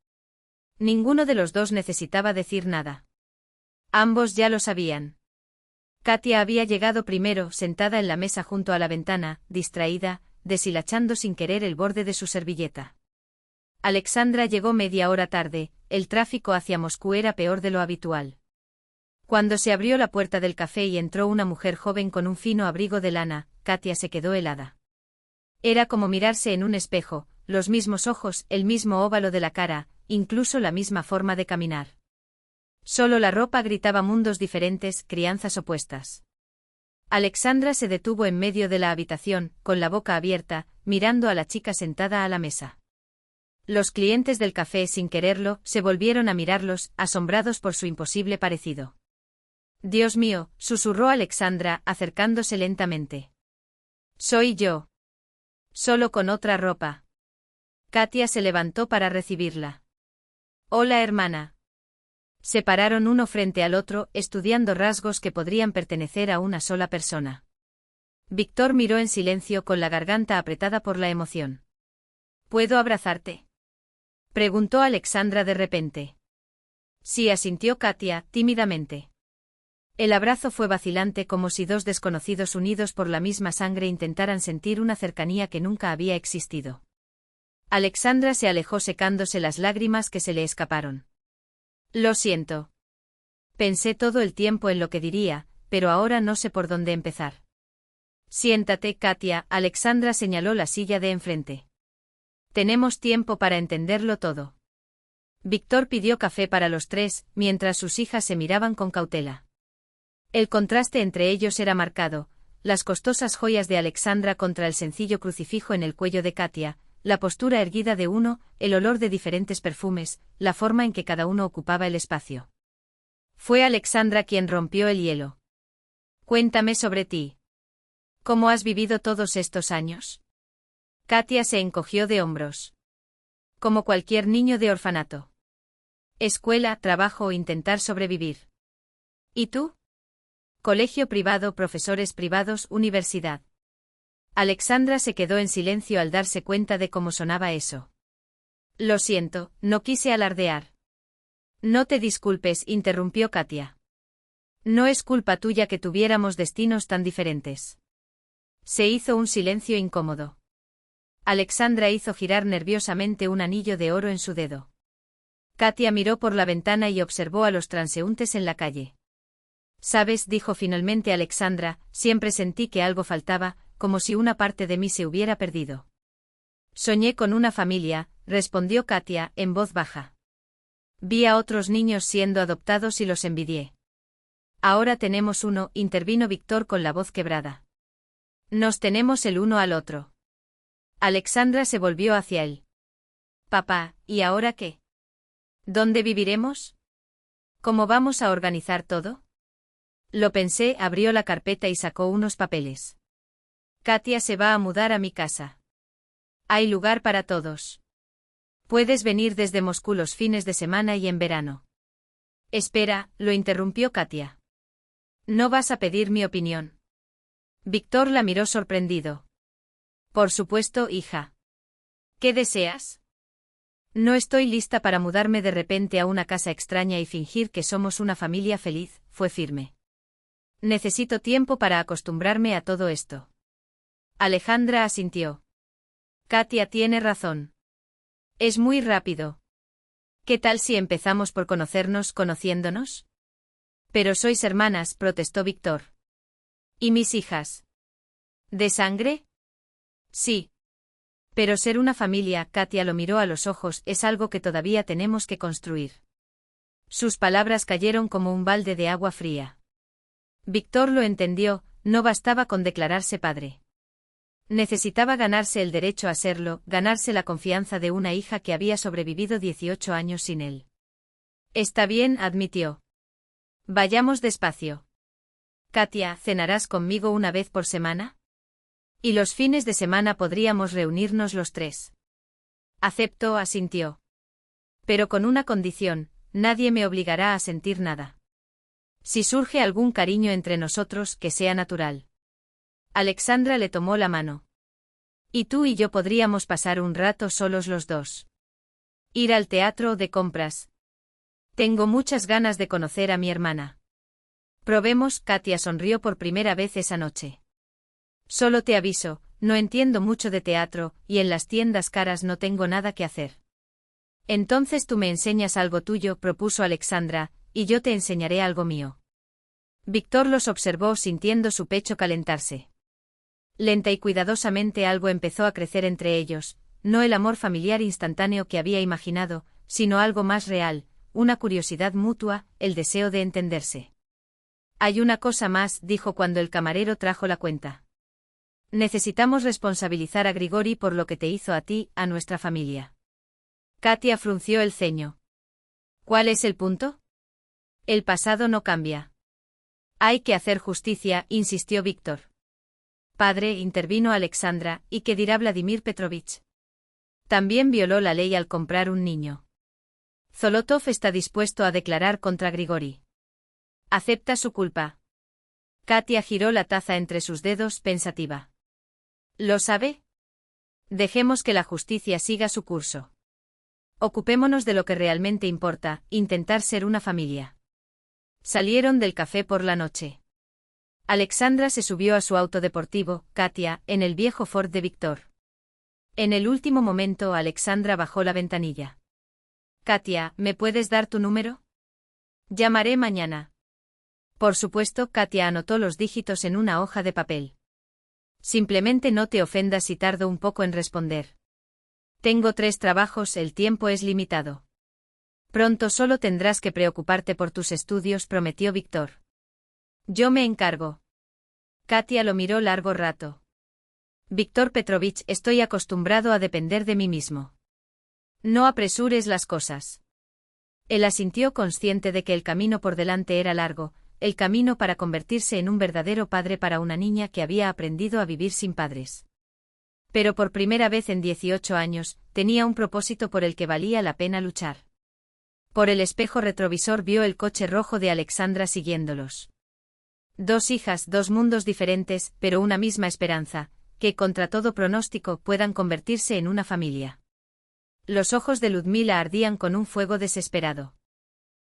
Ninguno de los dos necesitaba decir nada. Ambos ya lo sabían. Katia había llegado primero, sentada en la mesa junto a la ventana, distraída, deshilachando sin querer el borde de su servilleta. Alexandra llegó media hora tarde, el tráfico hacia Moscú era peor de lo habitual. Cuando se abrió la puerta del café y entró una mujer joven con un fino abrigo de lana, Katia se quedó helada. Era como mirarse en un espejo, los mismos ojos, el mismo óvalo de la cara, incluso la misma forma de caminar. Solo la ropa gritaba mundos diferentes, crianzas opuestas. Alexandra se detuvo en medio de la habitación, con la boca abierta, mirando a la chica sentada a la mesa. Los clientes del café, sin quererlo, se volvieron a mirarlos, asombrados por su imposible parecido. «Dios mío», susurró Alexandra, acercándose lentamente. «Soy yo. Solo con otra ropa». Katia se levantó para recibirla. «Hola, hermana». Se pararon uno frente al otro, estudiando rasgos que podrían pertenecer a una sola persona. Víctor miró en silencio con la garganta apretada por la emoción. «¿Puedo abrazarte?», preguntó Alexandra de repente. Sí, asintió Katia, tímidamente. El abrazo fue vacilante, como si dos desconocidos unidos por la misma sangre intentaran sentir una cercanía que nunca había existido. Alexandra se alejó secándose las lágrimas que se le escaparon. «Lo siento. Pensé todo el tiempo en lo que diría, pero ahora no sé por dónde empezar». «Siéntate, Katia», Alexandra señaló la silla de enfrente. «Tenemos tiempo para entenderlo todo». Víctor pidió café para los tres, mientras sus hijas se miraban con cautela. El contraste entre ellos era marcado, las costosas joyas de Alexandra contra el sencillo crucifijo en el cuello de Katia, la postura erguida de uno, el olor de diferentes perfumes, la forma en que cada uno ocupaba el espacio. Fue Alexandra quien rompió el hielo. «Cuéntame sobre ti. ¿Cómo has vivido todos estos años?». Katia se encogió de hombros. «Como cualquier niño de orfanato. Escuela, trabajo o intentar sobrevivir». «¿Y tú?». «Colegio privado, profesores privados, universidad». Alexandra se quedó en silencio al darse cuenta de cómo sonaba eso. «Lo siento, no quise alardear». «No te disculpes», interrumpió Katia. «No es culpa tuya que tuviéramos destinos tan diferentes». Se hizo un silencio incómodo. Alexandra hizo girar nerviosamente un anillo de oro en su dedo. Katia miró por la ventana y observó a los transeúntes en la calle. «Sabes», dijo finalmente Alexandra, «siempre sentí que algo faltaba, como si una parte de mí se hubiera perdido». «Soñé con una familia», respondió Katia, en voz baja. «Vi a otros niños siendo adoptados y los envidié». «Ahora tenemos uno», intervino Víctor con la voz quebrada. «Nos tenemos el uno al otro». Alexandra se volvió hacia él. «Papá, ¿y ahora qué? ¿Dónde viviremos? ¿Cómo vamos a organizar todo?». Lo pensé, abrió la carpeta y sacó unos papeles. «Katia se va a mudar a mi casa. Hay lugar para todos. Puedes venir desde Moscú los fines de semana y en verano». «Espera», lo interrumpió Katia. «¿No vas a pedir mi opinión?». Víctor la miró sorprendido. «Por supuesto, hija. ¿Qué deseas?». «No estoy lista para mudarme de repente a una casa extraña y fingir que somos una familia feliz», fue firme. «Necesito tiempo para acostumbrarme a todo esto». Alejandra asintió. «Katia tiene razón. Es muy rápido. ¿Qué tal si empezamos por conocernos conociéndonos?». «Pero sois hermanas», protestó Víctor. «¿Y mis hijas? ¿De sangre?». «Sí. Pero ser una familia», Katia lo miró a los ojos, «es algo que todavía tenemos que construir». Sus palabras cayeron como un balde de agua fría. Víctor lo entendió, no bastaba con declararse padre. Necesitaba ganarse el derecho a serlo, ganarse la confianza de una hija que había sobrevivido 18 años sin él. «Está bien», admitió. «Vayamos despacio». «Katia, ¿cenarás conmigo una vez por semana? Y los fines de semana podríamos reunirnos los tres». «Acepto», asintió. «Pero con una condición, nadie me obligará a sentir nada. Si surge algún cariño entre nosotros, que sea natural». Alexandra le tomó la mano. «Y tú y yo podríamos pasar un rato solos los dos. Ir al teatro o de compras. Tengo muchas ganas de conocer a mi hermana». «Probemos», Katia sonrió por primera vez esa noche. «Solo te aviso, no entiendo mucho de teatro, y en las tiendas caras no tengo nada que hacer». «Entonces tú me enseñas algo tuyo», propuso Alexandra, «y yo te enseñaré algo mío». Víctor los observó sintiendo su pecho calentarse. Lenta y cuidadosamente algo empezó a crecer entre ellos, no el amor familiar instantáneo que había imaginado, sino algo más real, una curiosidad mutua, el deseo de entenderse. Hay una cosa más, dijo cuando el camarero trajo la cuenta. Necesitamos responsabilizar a Grigori por lo que te hizo a ti, a nuestra familia. Katia frunció el ceño. ¿Cuál es el punto? El pasado no cambia. Hay que hacer justicia, insistió Víctor. Padre, intervino Alexandra, ¿y qué dirá Vladimir Petrovich? También violó la ley al comprar un niño. Zolotov está dispuesto a declarar contra Grigori. Acepta su culpa. Katia giró la taza entre sus dedos, pensativa. ¿Lo sabe? Dejemos que la justicia siga su curso. Ocupémonos de lo que realmente importa, intentar ser una familia. Salieron del café por la noche. Alexandra se subió a su auto deportivo, Katia, en el viejo Ford de Víctor. En el último momento Alexandra bajó la ventanilla. Katia, ¿me puedes dar tu número? Llamaré mañana. Por supuesto, Katia anotó los dígitos en una hoja de papel. Simplemente no te ofendas si tardo un poco en responder. Tengo 3 trabajos, el tiempo es limitado. Pronto solo tendrás que preocuparte por tus estudios, prometió Víctor. Yo me encargo. Katia lo miró largo rato. Víctor Petrovich, estoy acostumbrado a depender de mí mismo. No apresures las cosas. Él asintió consciente de que el camino por delante era largo, el camino para convertirse en un verdadero padre para una niña que había aprendido a vivir sin padres. Pero por primera vez en 18 años, tenía un propósito por el que valía la pena luchar. Por el espejo retrovisor vio el coche rojo de Alexandra siguiéndolos. 2 hijas, 2 mundos diferentes, pero una misma esperanza, que contra todo pronóstico puedan convertirse en una familia. Los ojos de Ludmila ardían con un fuego desesperado.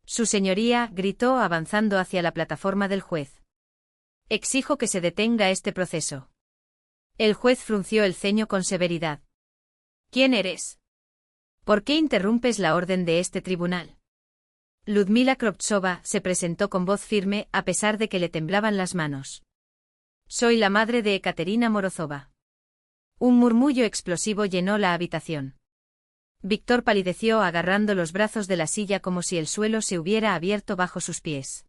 Su señoría, gritó avanzando hacia la plataforma del juez. Exijo que se detenga este proceso. El juez frunció el ceño con severidad. ¿Quién eres? ¿Por qué interrumpes la orden de este tribunal? Ludmila Kroptsova se presentó con voz firme a pesar de que le temblaban las manos. Soy la madre de Ekaterina Morozova. Un murmullo explosivo llenó la habitación. Víctor palideció agarrando los brazos de la silla como si el suelo se hubiera abierto bajo sus pies.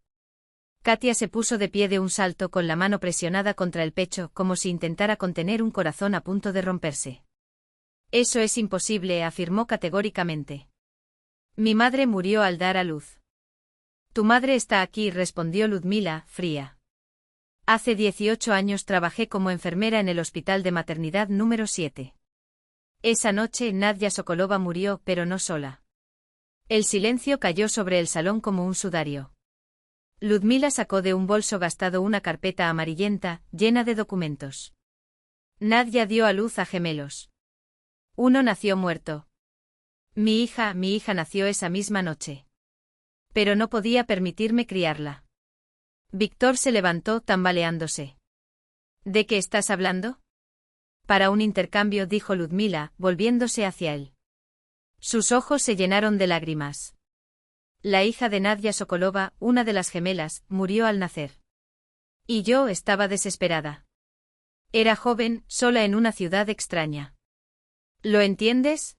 Katia se puso de pie de un salto con la mano presionada contra el pecho como si intentara contener un corazón a punto de romperse. Eso es imposible, afirmó categóricamente. Mi madre murió al dar a luz. Tu madre está aquí, respondió Ludmila, fría. Hace 18 años trabajé como enfermera en el hospital de maternidad número 7. Esa noche Nadia Sokolova murió, pero no sola. El silencio cayó sobre el salón como un sudario. Ludmila sacó de un bolso gastado una carpeta amarillenta, llena de documentos. Nadia dio a luz a gemelos. Uno nació muerto. Mi hija nació esa misma noche. Pero no podía permitirme criarla. Víctor se levantó tambaleándose. ¿De qué estás hablando? Para un intercambio, dijo Ludmila, volviéndose hacia él. Sus ojos se llenaron de lágrimas. La hija de Nadia Sokolova, una de las gemelas, murió al nacer. Y yo estaba desesperada. Era joven, sola en una ciudad extraña. ¿Lo entiendes?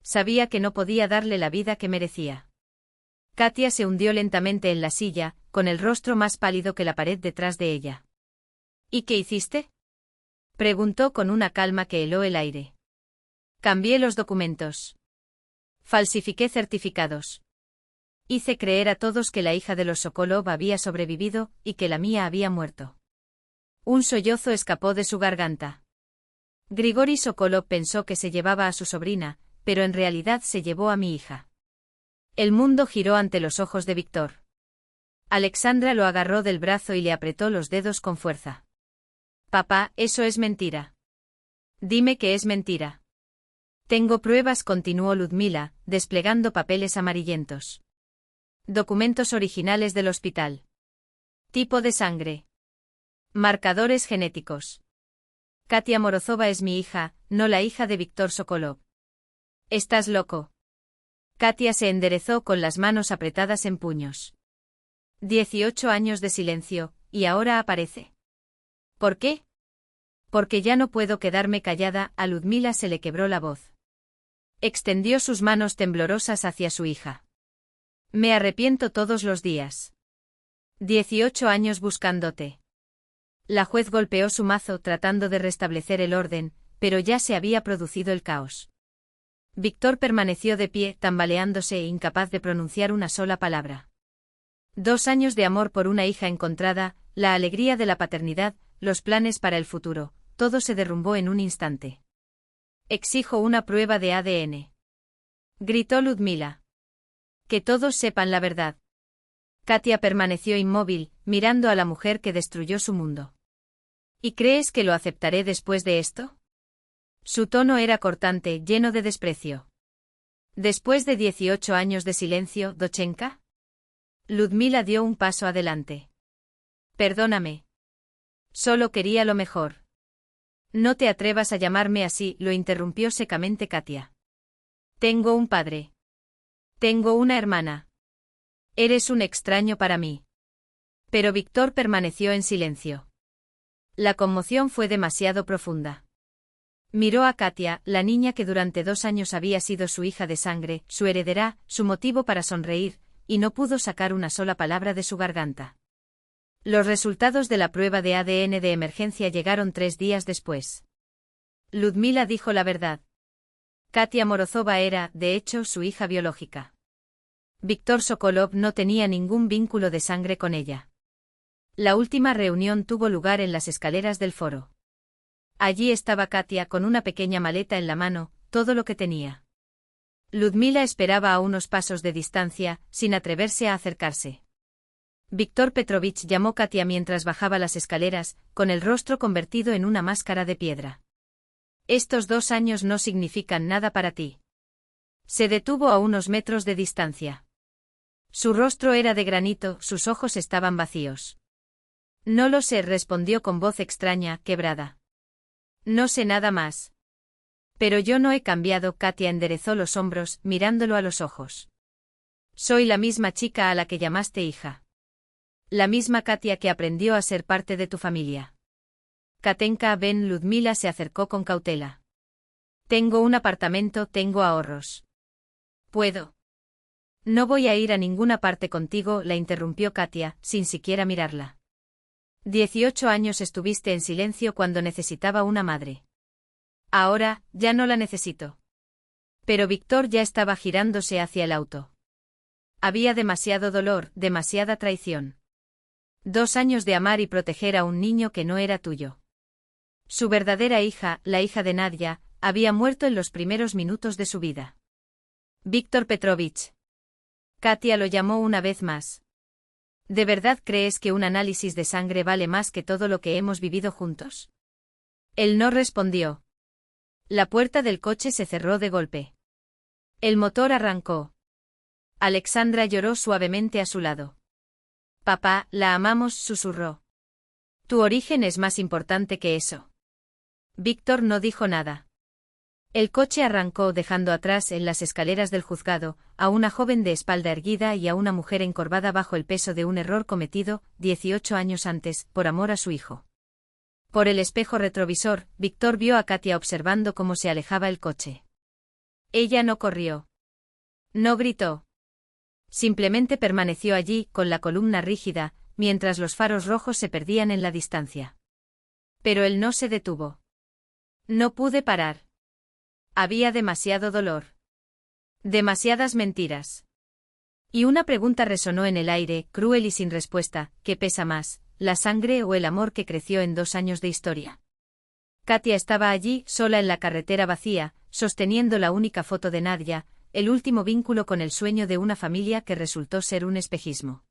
Sabía que no podía darle la vida que merecía. Katia se hundió lentamente en la silla, con el rostro más pálido que la pared detrás de ella. ¿Y qué hiciste? Preguntó con una calma que heló el aire. Cambié los documentos. Falsifiqué certificados. Hice creer a todos que la hija de los Sokolov había sobrevivido y que la mía había muerto. Un sollozo escapó de su garganta. Grigori Sokolov pensó que se llevaba a su sobrina, pero en realidad se llevó a mi hija. El mundo giró ante los ojos de Víctor. Alexandra lo agarró del brazo y le apretó los dedos con fuerza. Papá, eso es mentira. Dime que es mentira. Tengo pruebas, continuó Ludmila, desplegando papeles amarillentos. Documentos originales del hospital. Tipo de sangre. Marcadores genéticos. Katia Morozova es mi hija, no la hija de Víctor Sokolov. ¿Estás loco? Katia se enderezó con las manos apretadas en puños. 18 años de silencio, y ahora aparece. ¿Por qué? Porque ya no puedo quedarme callada. A Ludmila se le quebró la voz. Extendió sus manos temblorosas hacia su hija. Me arrepiento todos los días. 18 años buscándote. La juez golpeó su mazo tratando de restablecer el orden, pero ya se había producido el caos. Víctor permaneció de pie, tambaleándose e incapaz de pronunciar una sola palabra. 2 años de amor por una hija encontrada, la alegría de la paternidad, los planes para el futuro, todo se derrumbó en un instante. Exijo una prueba de ADN. Gritó Ludmila. Que todos sepan la verdad. Katia permaneció inmóvil, mirando a la mujer que destruyó su mundo. ¿Y crees que lo aceptaré después de esto? Su tono era cortante, lleno de desprecio. Después de 18 años de silencio, Dochenka. Ludmila dio un paso adelante. Perdóname. Solo quería lo mejor. No te atrevas a llamarme así, lo interrumpió secamente Katia. Tengo un padre. Tengo una hermana. Eres un extraño para mí. Pero Víctor permaneció en silencio. La conmoción fue demasiado profunda. Miró a Katia, la niña que durante 2 años había sido su hija de sangre, su heredera, su motivo para sonreír, y no pudo sacar una sola palabra de su garganta. Los resultados de la prueba de ADN de emergencia llegaron 3 días después. Ludmila dijo la verdad. Katia Morozova era, de hecho, su hija biológica. Víctor Sokolov no tenía ningún vínculo de sangre con ella. La última reunión tuvo lugar en las escaleras del foro. Allí estaba Katia con una pequeña maleta en la mano, todo lo que tenía. Ludmila esperaba a unos pasos de distancia, sin atreverse a acercarse. Víctor Petrovich llamó Katia mientras bajaba las escaleras, con el rostro convertido en una máscara de piedra. Estos 2 años no significan nada para ti. Se detuvo a unos metros de distancia. Su rostro era de granito, sus ojos estaban vacíos. No lo sé, respondió con voz extraña, quebrada. No sé nada más. Pero yo no he cambiado. Katia enderezó los hombros, mirándolo a los ojos. Soy la misma chica a la que llamaste hija. La misma Katia que aprendió a ser parte de tu familia. Katenka, ven. Ludmila se acercó con cautela. Tengo un apartamento, tengo ahorros. Puedo. No voy a ir a ninguna parte contigo, la interrumpió Katia, sin siquiera mirarla. 18 años estuviste en silencio cuando necesitaba una madre. Ahora, ya no la necesito. Pero Víctor ya estaba girándose hacia el auto. Había demasiado dolor, demasiada traición. 2 años de amar y proteger a un niño que no era tuyo. Su verdadera hija, la hija de Nadia, había muerto en los primeros minutos de su vida. Víctor Petrovich. Katia lo llamó una vez más. ¿De verdad crees que un análisis de sangre vale más que todo lo que hemos vivido juntos? Él no respondió. La puerta del coche se cerró de golpe. El motor arrancó. Alexandra lloró suavemente a su lado. Papá, la amamos, susurró. Tu origen es más importante que eso. Víctor no dijo nada. El coche arrancó dejando atrás en las escaleras del juzgado, a una joven de espalda erguida y a una mujer encorvada bajo el peso de un error cometido, 18 años antes, por amor a su hijo. Por el espejo retrovisor, Víctor vio a Katia observando cómo se alejaba el coche. Ella no corrió. No gritó. Simplemente permaneció allí, con la columna rígida, mientras los faros rojos se perdían en la distancia. Pero él no se detuvo. No pude parar. Había demasiado dolor. Demasiadas mentiras. Y una pregunta resonó en el aire, cruel y sin respuesta: ¿qué pesa más, la sangre o el amor que creció en 2 años de historia? Katia estaba allí, sola en la carretera vacía, sosteniendo la única foto de Nadia, el último vínculo con el sueño de una familia que resultó ser un espejismo.